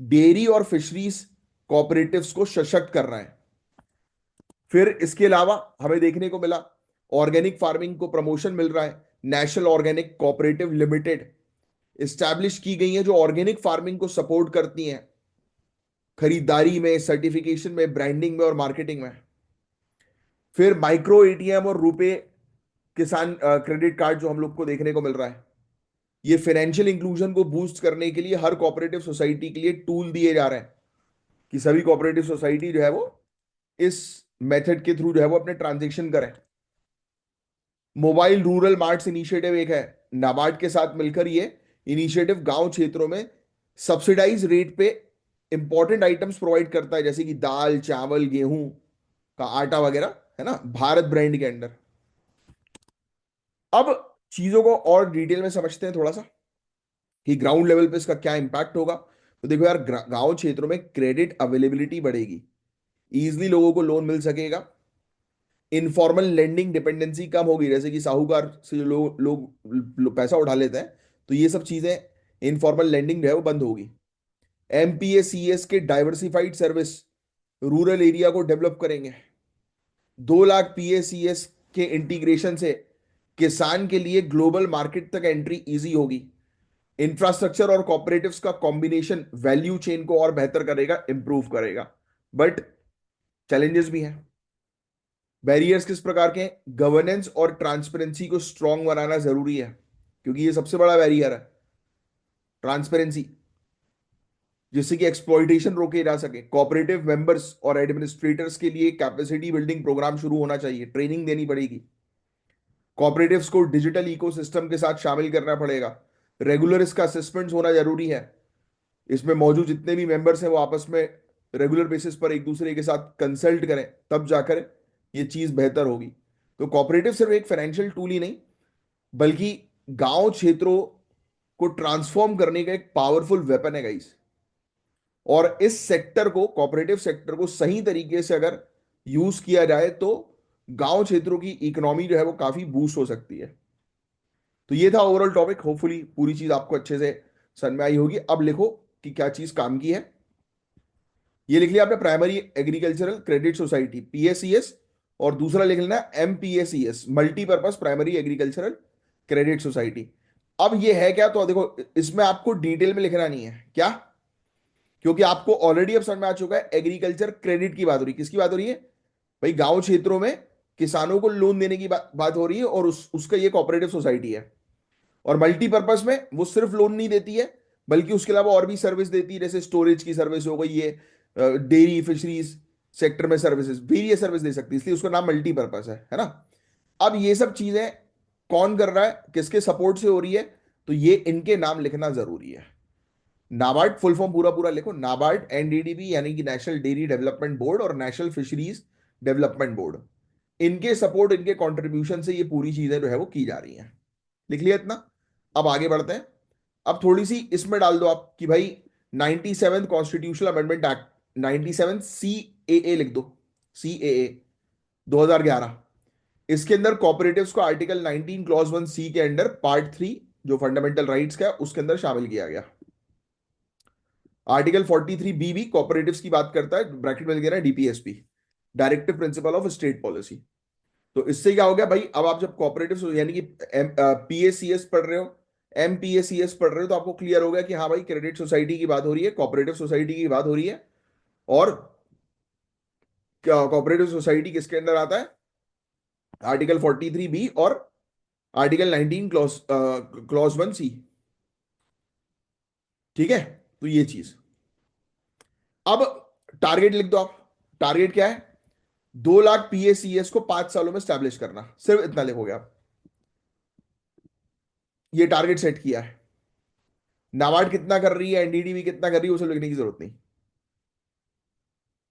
डेयरी और फिशरीज कोऑपरेटिव्स को सशक्त कर रहा है। फिर इसके अलावा हमें देखने को मिला ऑर्गेनिक फार्मिंग को प्रमोशन मिल रहा है। National organic cooperative limited establish की गई है जो ऑर्गेनिक फार्मिंग को सपोर्ट करती हैं खरीदारी में, सर्टिफिकेशन में, ब्रांडिंग में और मार्केटिंग में। फिर माइक्रो एटीएम और रुपे किसान क्रेडिट कार्ड जो हम लोग को देखने को मिल रहा है, ये फाइनेंशियल इंक्लूजन को बूस्ट करने के लिए हर कोऑपरेटिव सोसाइटी के लिए टूल दिए जा रहे हैं कि सभी कोऑपरेटिव सोसाइटी जो है वो इस मेथड के थ्रू जो है वो अपने ट्रांजेक्शन करें। मोबाइल रूरल मार्ट्स इनिशिएटिव एक है, नाबार्ड के साथ मिलकर ये इनिशिएटिव गांव क्षेत्रों में सब्सिडाइज रेट पे इंपॉर्टेंट आइटम्स प्रोवाइड करता है, जैसे कि दाल, चावल, गेहूं का आटा वगैरह, है ना, भारत ब्रांड के अंडर। अब चीजों को और डिटेल में समझते हैं थोड़ा सा कि ग्राउंड लेवल पे इसका क्या इंपैक्ट होगा। तो देखो यार, गांव क्षेत्रों में क्रेडिट अवेलेबिलिटी बढ़ेगी, इजिली लोगों को लोन मिल सकेगा। इनफॉर्मल लेंडिंग डिपेंडेंसी कम होगी, जैसे कि साहूकार से जो लोग पैसा उठा लेते हैं, तो ये सब चीजें, इनफॉर्मल लेंडिंग जो है वो बंद होगी। एमपीएसीएस के डाइवर्सिफाइड सर्विस रूरल एरिया को डेवलप करेंगे। 2 लाख पीएसीएस के इंटीग्रेशन से किसान के लिए ग्लोबल मार्केट तक एंट्री इजी होगी। इंफ्रास्ट्रक्चर और कॉपरेटिव्स का कॉम्बिनेशन वैल्यू चेन को और बेहतर करेगा, इंप्रूव करेगा। बट चैलेंजेस भी हैं। बैरियर्स किस प्रकार के हैं। गवर्नेंस और ट्रांसपेरेंसी को स्ट्रांग बनाना जरूरी है, क्योंकि ये सबसे बड़ा बैरियर है, ट्रांसपेरेंसी, जिससे कि एक्सप्लॉइटेशन रोके जा सके। कोऑपरेटिव मेंबर्स और एडमिनिस्ट्रेटर्स के लिए कैपेसिटी बिल्डिंग प्रोग्राम शुरू होना चाहिए, ट्रेनिंग देनी पड़ेगी। कोऑपरेटिव्स को डिजिटल इकोसिस्टम के साथ शामिल करना पड़ेगा। रेगुलर इसका असेसमेंट्स होना जरूरी है। इसमें मौजूद जितने भी मेंबर्स हैं वो आपस में रेगुलर बेसिस पर एक दूसरे के साथ कंसल्ट करें, तब जाकर ये चीज बेहतर होगी। तो कोऑपरेटिव सिर्फ एक फाइनेंशियल टूल ही नहीं, बल्कि गांव क्षेत्रों को ट्रांसफॉर्म करने का एक पावरफुल वेपन है गाइस। और इस सेक्टर को, कोऑपरेटिव सेक्टर को सही तरीके से अगर यूज किया जाए तो गांव क्षेत्रों की इकोनॉमी जो है वो काफी बूस्ट हो सकती है। तो ये था ओवरऑल टॉपिक। होपफुली पूरी चीज आपको अच्छे से समझ में आई होगी। अब लिखो कि क्या चीज काम की है। ये लिख लिया आपने, primary agricultural credit society, PACS. और दूसरा लिख लेना MPACS, multipurpose primary agricultural credit society. अब ये है क्या, तो देखो इसमें आपको डिटेल में लिखना नहीं है क्या, क्योंकि आपको ऑलरेडी अब समझ में आ चुका है एग्रीकल्चर क्रेडिट की बात हो रही है। किसकी बात हो रही है भाई, गांव क्षेत्रों में किसानों को लोन देने की बात हो रही है, और उसका ये कोऑपरेटिव सोसाइटी है। और मल्टीपर्पज में वो सिर्फ लोन नहीं देती है, बल्कि उसके अलावा और भी सर्विस देती है, जैसे स्टोरेज की सर्विस हो गई, ये डेयरी फिशरीज सेक्टर में सर्विसेज, वेरियस सर्विस दे सकती है, इसलिए उसका नाम मल्टीपर्पज है ना। अब ये सब चीजें कौन कर रहा है, किसके सपोर्ट से हो रही है, तो ये इनके नाम लिखना जरूरी है। नाबार्ड फुल फॉर्म पूरा पूरा लिखो, नाबार्ड, एनडीडीबी यानी कि नेशनल डेयरी डेवलपमेंट बोर्ड, और नेशनल फिशरीज डेवलपमेंट बोर्ड, इनके सपोर्ट, इनके कंट्रीब्यूशन से ये पूरी चीजें जो है वो की जा रही हैं। लिख लिया इतना। अब आगे बढ़ते हैं। अब थोड़ी सी इसमें डाल दो आप कि भाई 97 कॉन्स्टिट्यूशनल अमेंडमेंट एक्ट, 97 सी ए लिख दो, सी ए 2011। इसके अंदर कॉपरेटिव्स को आर्टिकल 19 क्लॉज 1 सी के अंडर पार्ट 3 जो फंडामेंटल राइट्स का है उसके अंदर शामिल किया गया। आर्टिकल 43 बी भी कॉपरेटिव्स की बात करता है, ब्रैकेट में लिख रहा है DPSP, directive principle of state policy. तो इससे क्या हो गया भाई, अब आप जब कॉपरेटिव यानी कि पीएसीएस पढ़ रहे हो, एमपीएसीएस पढ़ रहे हो, तो आपको क्लियर हो गया कि हाँ भाई क्रेडिट सोसाइटी की बात हो रही है, कॉपरेटिव सोसाइटी की बात हो रही है। और कॉपरेटिव सोसाइटी किसके अंदर आता है, आर्टिकल 43 बी और आर्टिकल 19 क्लॉज 1 सी। ठीक है, तो ये चीज। अब टारगेट लिख दो आप। टारगेट क्या है, 2 लाख पीएसीएस को 5 सालों में स्टैब्लिश करना, सिर्फ इतना लिखोगे आप। ये टारगेट सेट किया है। नाबार्ड कितना कर रही है, एनडीडीबी कितना कर रही है, उसे लिखने की जरूरत नहीं।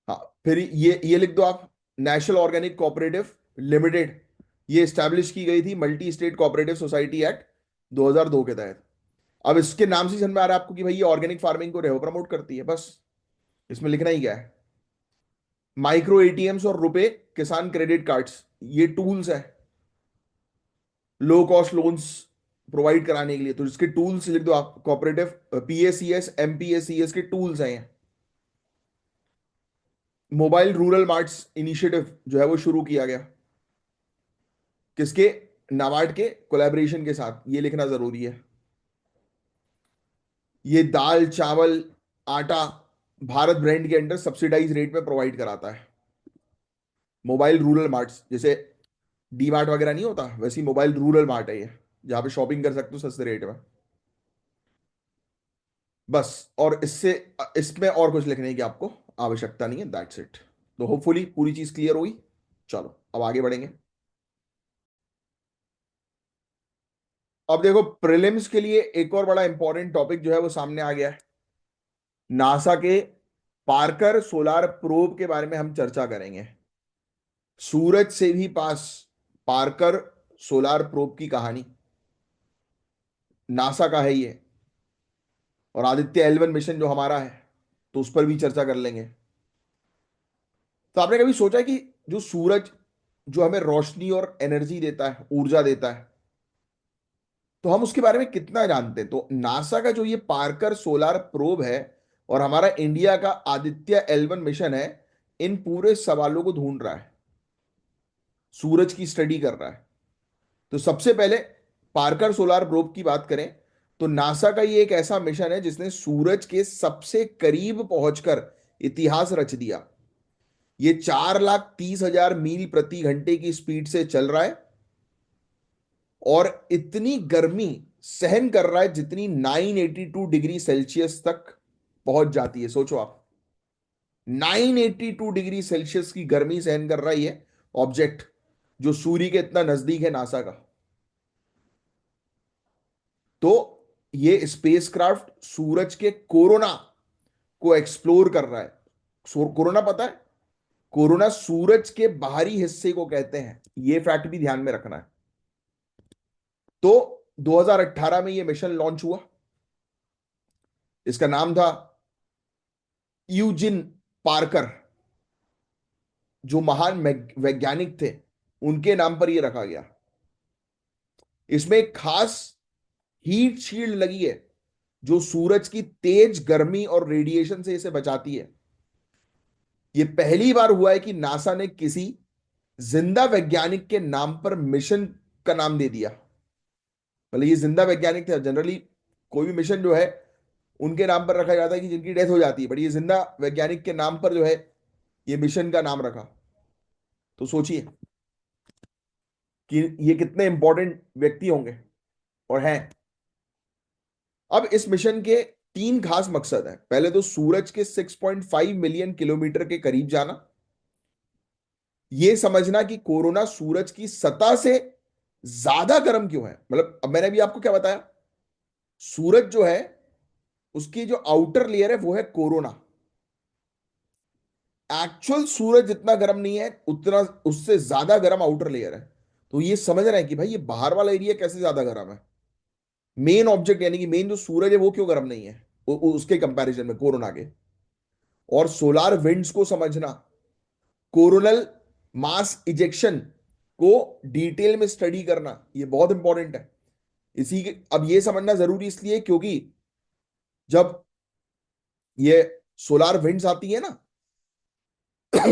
हाँ, फिर ये लिख दो आप, नेशनल ऑर्गेनिक कोऑपरेटिव लिमिटेड, ये स्टैब्लिश की गई थी multi state cooperative society act 2002 के तहत। अब इसके नाम से समझ में आ रहा है आपको कि भाई ये ऑर्गेनिक फार्मिंग को रेहो प्रमोट करती है, बस इसमें लिखना ही क्या है। माइक्रो एटीएम्स और रुपए किसान क्रेडिट कार्ड्स, ये टूल्स है लो कॉस्ट लोन्स प्रोवाइड कराने के लिए, तो इसके टूल्स लिख दो आप, कोऑपरेटिव पीएसीएस एमपीएसीएस के टूल्स हैं ये। मोबाइल रूरल मार्ट्स इनिशिएटिव जो है वो शुरू किया गया, किसके, नाबार्ड के कोलैबोरेशन के साथ, ये लिखना जरूरी है। ये दाल चावल आटा भारत ब्रांड के अंडर सब्सिडाइज रेट में प्रोवाइड कराता है। मोबाइल रूरल मार्ट्स, जैसे डी मार्ट वगैरह नहीं होता, वैसे ही मोबाइल रूरल मार्ट है ये, जहां पे शॉपिंग कर सकते हो सस्ते रेट में। बस, और इससे इसमें और कुछ लिखने की आपको आवश्यकता नहीं है, दैट्स इट। तो होपफुली पूरी चीज क्लियर हुई। चलो अब आगे बढ़ेंगे। अब देखो प्रीलिम्स के लिए एक और बड़ा इंपॉर्टेंट टॉपिक जो है वो सामने आ गया है, नासा के पार्कर सोलार प्रोब के बारे में हम चर्चा करेंगे। सूरज से भी पास पार्कर सोलार प्रोब की कहानी, नासा का है ये, और आदित्य एल1 मिशन जो हमारा है, तो उस पर भी चर्चा कर लेंगे। तो आपने कभी सोचा कि जो सूरज जो हमें रोशनी और एनर्जी देता है, ऊर्जा देता है, तो हम उसके बारे में कितना जानते हैं। तो नासा का जो ये पार्कर सोलार प्रोब है और हमारा इंडिया का आदित्य एल1 मिशन है, इन पूरे सवालों को ढूंढ रहा है, सूरज की स्टडी कर रहा है। तो सबसे पहले पार्कर सोलार प्रोब की बात करें, तो नासा का ये एक ऐसा मिशन है जिसने सूरज के सबसे करीब पहुंचकर इतिहास रच दिया। ये 4,30,000 मील प्रति घंटे की स्पीड से चल रहा है, और इतनी गर्मी सहन कर रहा है जितनी 982 डिग्री सेल्सियस तक पहुंच जाती है। सोचो आप, 982 डिग्री सेल्सियस की गर्मी सहन कर रहा है ये ऑब्जेक्ट, जो सूर्य के इतना नजदीक है नासा का। तो ये स्पेसक्राफ्ट सूरज के कोरोना को एक्सप्लोर कर रहा है। कोरोना पता है, कोरोना सूरज के बाहरी हिस्से को कहते हैं, ये फैक्ट भी ध्यान में रखना है। तो 2018 में ये मिशन लॉन्च हुआ, इसका नाम था यूजिन पार्कर, जो महान वैज्ञानिक थे उनके नाम पर यह रखा गया। इसमें एक खास हीट शील्ड लगी है जो सूरज की तेज गर्मी और रेडिएशन से इसे बचाती है। ये पहली बार हुआ है कि नासा ने किसी जिंदा वैज्ञानिक के नाम पर मिशन का नाम दे दिया। मतलब ये जिंदा वैज्ञानिक थे, जनरली कोई भी मिशन जो है उनके नाम पर रखा जाता है कि जिनकी डेथ हो जाती है, बट ये जिंदा वैज्ञानिक के नाम पर जो है ये मिशन का नाम रखा। तो सोचिए कि ये कितने इंपॉर्टेंट व्यक्ति होंगे और हैं। अब इस मिशन के तीन खास मकसद हैं। पहले तो सूरज के 6.5 मिलियन किलोमीटर के करीब जाना, ये समझना कि कोरोना सूरज की सतह से ज्यादा गर्म क्यों है। मतलब अब मैंने अभी आपको क्या बताया, सूरज जो है उसकी जो आउटर लेयर है वो है कोरोना। एक्चुअल सूरज जितना गर्म नहीं है उतना उससे ज्यादा गर्म आउटर लेयर है। तो ये समझ रहे हैं कि भाई ये बाहर वाला एरिया कैसे ज्यादा गर्म है। मेन ऑब्जेक्ट यानी कि मेन जो सूरज है वो क्यों गर्म नहीं है उसके कंपैरिजन में कोरोना के। और सोलार विंड्स को समझना, कोरोनल मास इजेक्शन को डिटेल में स्टडी करना, ये बहुत इंपॉर्टेंट है। इसी के अब ये समझना जरूरी इसलिए क्योंकि जब ये सोलार विंड्स आती है ना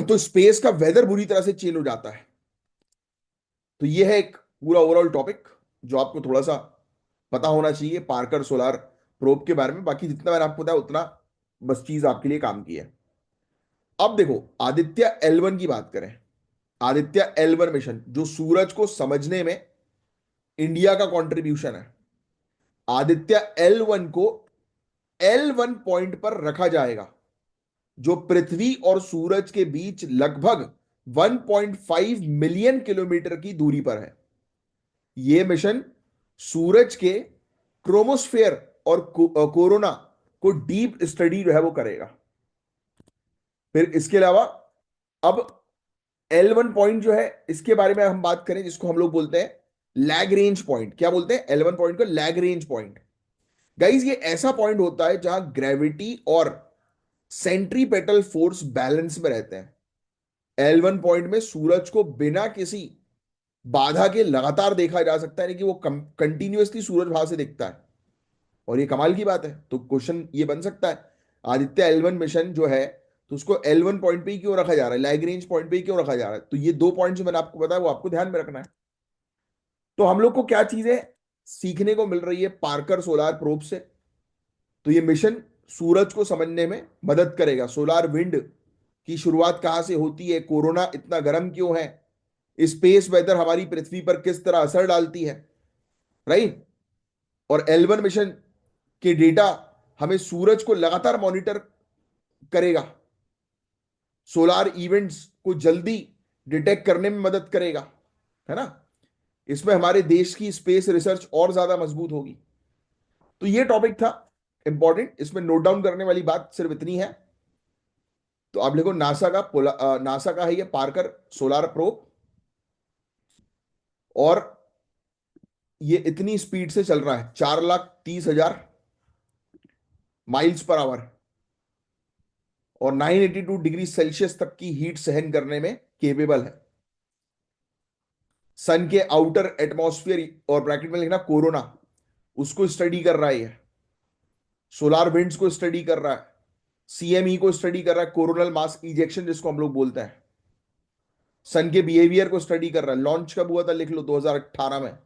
तो स्पेस का वेदर बुरी तरह से चेंज हो जाता है। तो ये है एक पूरा ओवरऑल टॉपिक जो आपको थोड़ा सा पता होना चाहिए पार्कर सोलार प्रोब के बारे में। बाकी जितना मैंने आपको बताया उतना बस चीज आपके लिए काम की है। अब देखो आदित्य L1 की बात करें। आदित्य L1 मिशन जो सूरज को समझने में इंडिया का कंट्रीब्यूशन है। आदित्य L1 को L1 पॉइंट पर रखा जाएगा जो पृथ्वी और सूरज के बीच लगभग 1.5 मिलियन किलोमीटर की दूरी पर है। यह मिशन सूरज के क्रोमोस्फेयर और कोरोना को डीप स्टडी जो है वो करेगा। फिर इसके अलावा अब L1 पॉइंट जो है इसके बारे में हम बात करें जिसको हम लोग बोलते हैं लैग रेंज पॉइंट। क्या बोलते हैं L1 पॉइंट को? Lag range point. गाइज ये ऐसा पॉइंट होता है जहां ग्रेविटी और सेंट्रीपेटल फोर्स बैलेंस में रहते हैं। L1 पॉइंट में सूरज को बिना किसी बाधा के लगातार देखा जा सकता है, कि वो कंटिन्यूअसली सूरज वहां से दिखता है। और ये कमाल की बात है। तो क्वेश्चन ये बन सकता है आदित्य L1 मिशन जो है तो उसको L1 पॉइंट पे ही क्यों रखा जा रहा है, लैग्रेंज पॉइंट पे ही क्यों रखा जा रहा है? तो ये दो पॉइंट जो मैंने आपको बताया वो आपको ध्यान में रखना है। तो हम लोग को क्या चीजें सीखने को मिल रही है पार्कर सोलार प्रोब से? तो ये मिशन सूरज को समझने में मदद करेगा। सोलार विंड की शुरुआत कहां से होती है, कोरोना इतना गर्म क्यों है, स्पेस वेदर हमारी पृथ्वी पर किस तरह असर डालती है, राइट। और L1 मिशन के डेटा हमें सूरज को लगातार मॉनिटर करेगा, सोलार इवेंट्स को जल्दी डिटेक्ट करने में मदद करेगा, है ना। इसमें हमारे देश की स्पेस रिसर्च और ज्यादा मजबूत होगी। तो ये टॉपिक था इंपॉर्टेंट। इसमें नोट डाउन करने वाली बात सिर्फ इतनी है। तो आप लिखो नासा का है ये पार्कर सोलार प्रोब, और ये इतनी स्पीड से चल रहा है 4,30,000 माइल्स पर आवर, और 982 डिग्री सेल्सियस तक की हीट सहन करने में केपेबल है। सन के आउटर एटमॉस्फेयर और ब्रैकेट में लिखना कोरोना, उसको स्टडी कर रहा है ये। सोलार विंड्स को स्टडी कर रहा है, CME को स्टडी कर रहा है, कोरोनल मास इजेक्शन जिसको हम लोग बोलते हैं। सन के बिहेवियर को स्टडी कर रहा है। लॉन्च कब हुआ था लिख लो, 2018 में।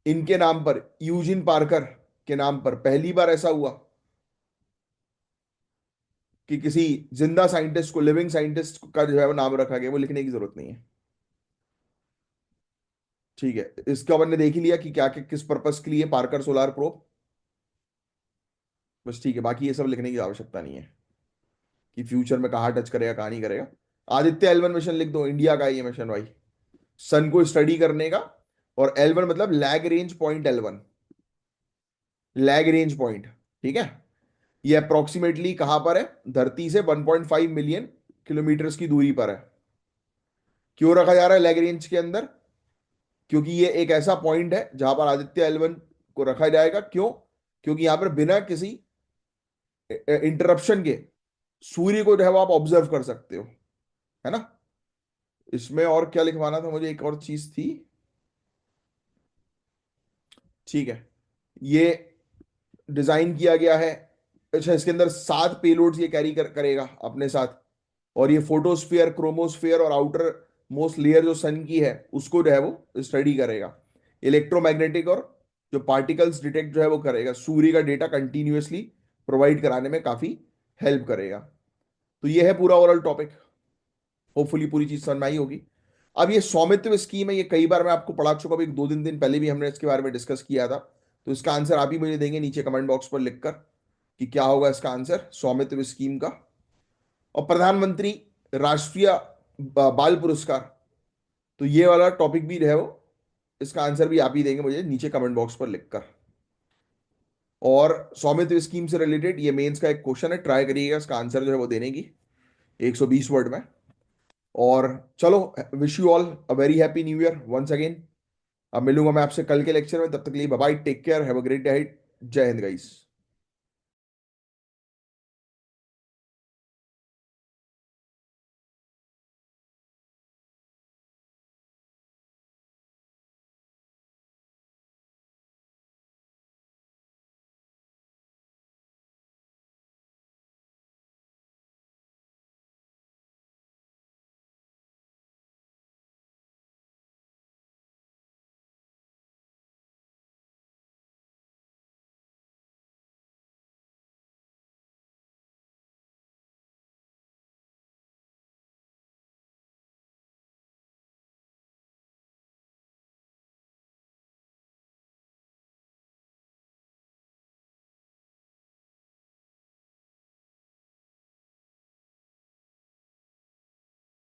इनके नाम पर, यूजिन पार्कर के नाम पर पहली बार ऐसा हुआ कि किसी जिंदा साइंटिस्ट को, लिविंग साइंटिस्ट का जो है वो नाम रखा गया। वो लिखने की जरूरत नहीं है, ठीक है। इसका अपन ने देख ही लिया कि क्या किस पर्पस के लिए पार्कर सोलार प्रोब, बस ठीक है। बाकी ये सब लिखने की आवश्यकता नहीं है कि फ्यूचर में कहाँ टच करेगा कहाँ नहीं करेगा। आदित्य L1 मिशन लिख दो, इंडिया का ये मिशन भाई, सन को स्टडी करने का। और L1 मतलब lag range point L1, lag range point, ठीक है। ये अप्रोक्सीमेटली कहां पर है, धरती से 1.5 मिलियन किलोमीटर की दूरी पर है। क्यों रखा जा रहा है लैग रेंज के अंदर? क्योंकि ये एक ऐसा पॉइंट है जहां पर आदित्य L1 को रखा जाएगा। क्यों? क्योंकि यहां पर बिना किसी इंटरप्शन के सूर्य को जो है वो आप ऑब्जर्व कर सकते हो, है ना। इसमें और क्या लिखवाना था मुझे, एक और चीज थी, ठीक है। ये डिजाइन किया गया है अच्छा, इसके अंदर 7 पेलोड्स ये कैरी करेगा अपने साथ। और ये फोटोस्फियर, क्रोमोस्फियर और आउटर मोस्ट लेयर जो सन की है उसको जो है वो स्टडी करेगा। इलेक्ट्रोमैग्नेटिक और जो पार्टिकल्स डिटेक्ट जो है वो करेगा। सूर्य का डेटा कंटिन्यूअसली प्रोवाइड कराने में काफी हेल्प करेगा। तो ये है पूरा ओवरऑल टॉपिक। होपफुली पूरी चीज समझ में आई होगी। अब ये स्वामित्व स्कीम है, ये कई बार मैं आपको पढ़ा चुका हूं, एक 2 दिन पहले भी हमने इसके बारे में डिस्कस किया था। तो इसका आंसर आप ही मुझे देंगे नीचे कमेंट बॉक्स पर लिखकर कि क्या होगा इसका आंसर स्वामित्व स्कीम का। और प्रधानमंत्री राष्ट्रीय बाल पुरस्कार, तो ये वाला टॉपिक भी है वो, इसका आंसर भी आप ही देंगे मुझे नीचे कमेंट बॉक्स पर लिखकर। और स्वामित्व स्कीम से रिलेटेड ये मेंस का एक क्वेश्चन है, ट्राई करिएगा इसका आंसर जो है वो देने की 120 वर्ड में। और चलो, wish you all a very happy new year once again. अब मिलूंगा मैं आपसे कल के लेक्चर में, तब तक के लिए bye bye, take care, have a great day. जय हिंद गाइस।